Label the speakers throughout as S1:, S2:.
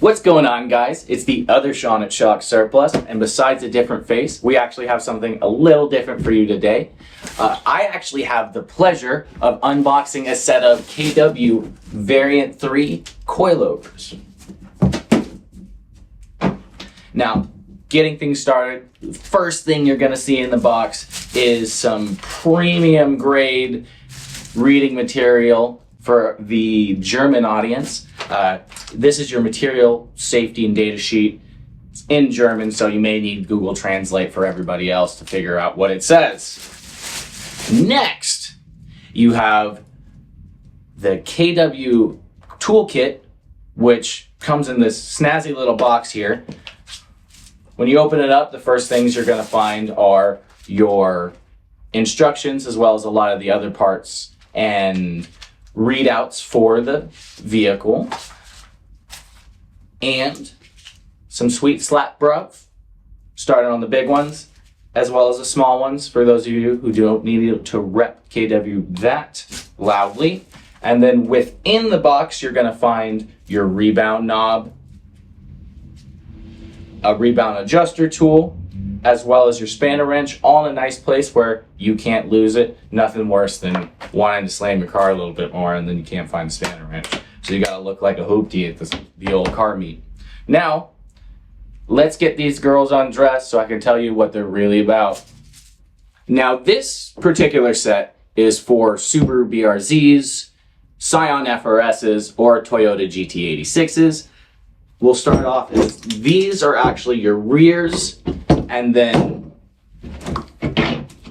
S1: What's going on, guys? It's the other Sean at Shock Surplus, and besides a different face, we actually have something a little different for you today. I actually have the pleasure of unboxing a set of KW Variant 3 Coilovers. Now, getting things started, first thing you're going to see in the box is some premium grade reading material for the German audience. This is your material safety and data sheet. It's in German, so you may need Google Translate for everybody else to figure out what it says. Next, you have the KW Toolkit, which comes in this snazzy little box here. When you open it up, the first things you're going to find are your instructions, as well as a lot of the other parts and readouts for the vehicle, and some sweet slap bruv, starting on the big ones, as well as the small ones for those of you who don't need to rep KW that loudly. And then within the box, you're going to find your rebound knob, a rebound adjuster tool, as well as your spanner wrench, all in a nice place where you can't lose it. Nothing worse than wanting to slam your car a little bit more and then you can't find the spanner wrench. So you gotta look like a hoopty at the old car meet. Now, let's get these girls undressed so I can tell you what they're really about. Now, this particular set is for Subaru BRZs, Scion FRSs, or Toyota GT86s. We'll start off as these are actually your rears, and then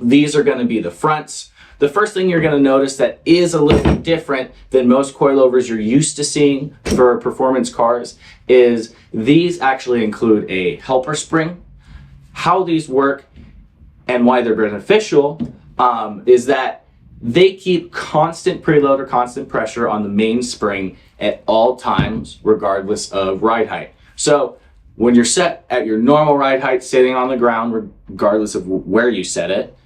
S1: these are going to be the fronts. The first thing you're going to notice that is a little different than most coilovers you're used to seeing for performance cars is these actually include a helper spring. How these work and why they're beneficial is that they keep constant preload or constant pressure on the main spring at all times, regardless of ride height. So when you're set at your normal ride height, sitting on the ground, regardless of where you set it,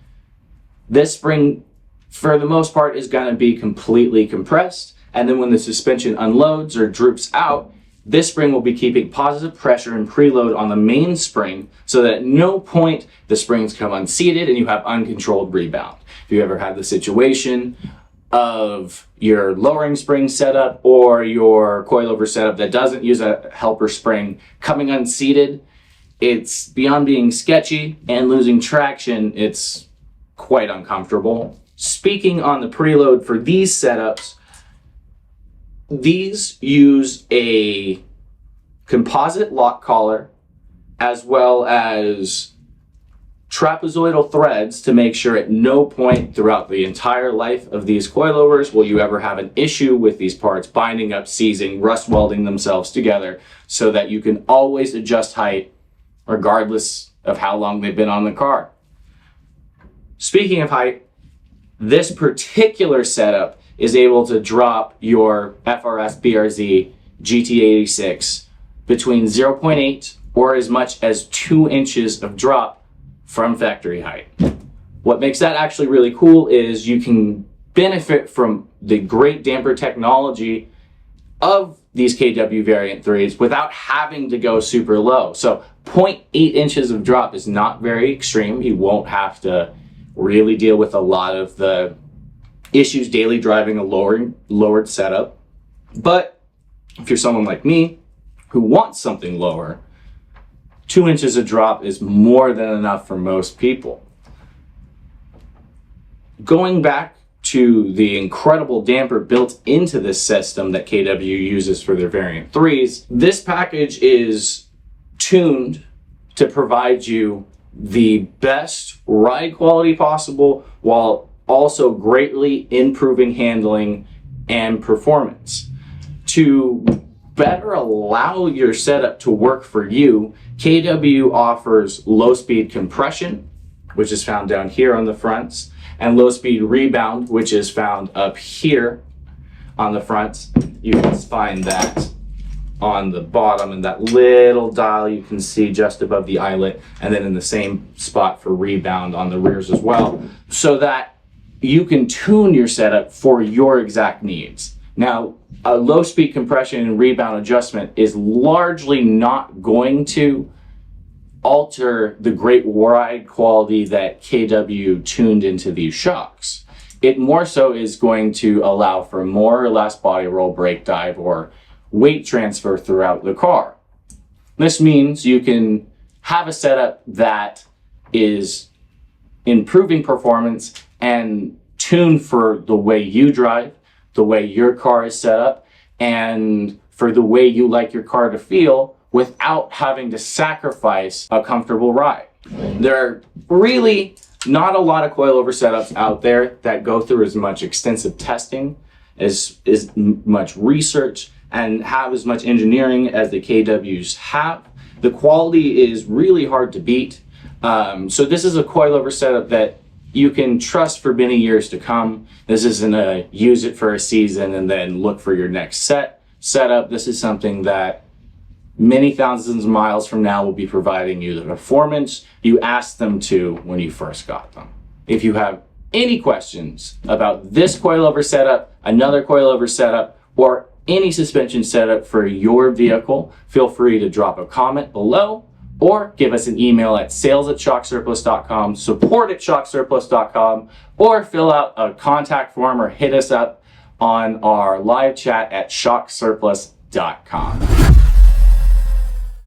S1: this spring, for the most part, is going to be completely compressed. And then when the suspension unloads or droops out, this spring will be keeping positive pressure and preload on the main spring so that at no point the springs come unseated and you have uncontrolled rebound. If you ever had the situation of your lowering spring setup or your coilover setup that doesn't use a helper spring coming unseated, it's beyond being sketchy and losing traction. It's quite uncomfortable. Speaking on the preload for these setups, these use a composite lock collar as well as trapezoidal threads to make sure at no point throughout the entire life of these coilovers will you ever have an issue with these parts binding up, seizing, rust welding themselves together, so that you can always adjust height regardless of how long they've been on the car. Speaking of height, this particular setup is able to drop your FRS BRZ GT86 between 0.8 or as much as 2 inches of drop from factory height. What makes that actually really cool is you can benefit from the great damper technology of these KW Variant 3s without having to go super low. So 0.8 inches of drop is not very extreme. You won't have to really deal with a lot of the issues daily driving a lowered setup. But if you're someone like me who wants something lower, 2 inches of drop is more than enough for most people. Going back to the incredible damper built into this system that KW uses for their Variant 3s, this package is tuned to provide you the best ride quality possible while also greatly improving handling and performance. To better allow your setup to work for you, KW offers low-speed compression, which is found down here on the fronts, and low-speed rebound, which is found up here on the fronts. You can find that on the bottom, and that little dial you can see just above the eyelet, and then in the same spot for rebound on the rears as well, so that you can tune your setup for your exact needs. Now, a low speed compression and rebound adjustment is largely not going to alter the great ride quality that KW tuned into these shocks. It more so is going to allow for more or less body roll, brake dive, or weight transfer throughout the car. This means you can have a setup that is improving performance and tuned for the way you drive, the way your car is set up, and for the way you like your car to feel without having to sacrifice a comfortable ride. There are really not a lot of coilover setups out there that go through as much extensive testing, as much research, and have as much engineering as the KWs have. The quality is really hard to beat. So this is a coilover setup that you can trust for many years to come. This isn't a use it for a season and then look for your next setup. This is something that many thousands of miles from now will be providing you the performance you asked them to when you first got them. If you have any questions about this coilover setup, another coilover setup, or any suspension setup for your vehicle, feel free to drop a comment below or give us an email at sales@shocksurplus.com, support@shocksurplus.com, or fill out a contact form or hit us up on our live chat at shocksurplus.com.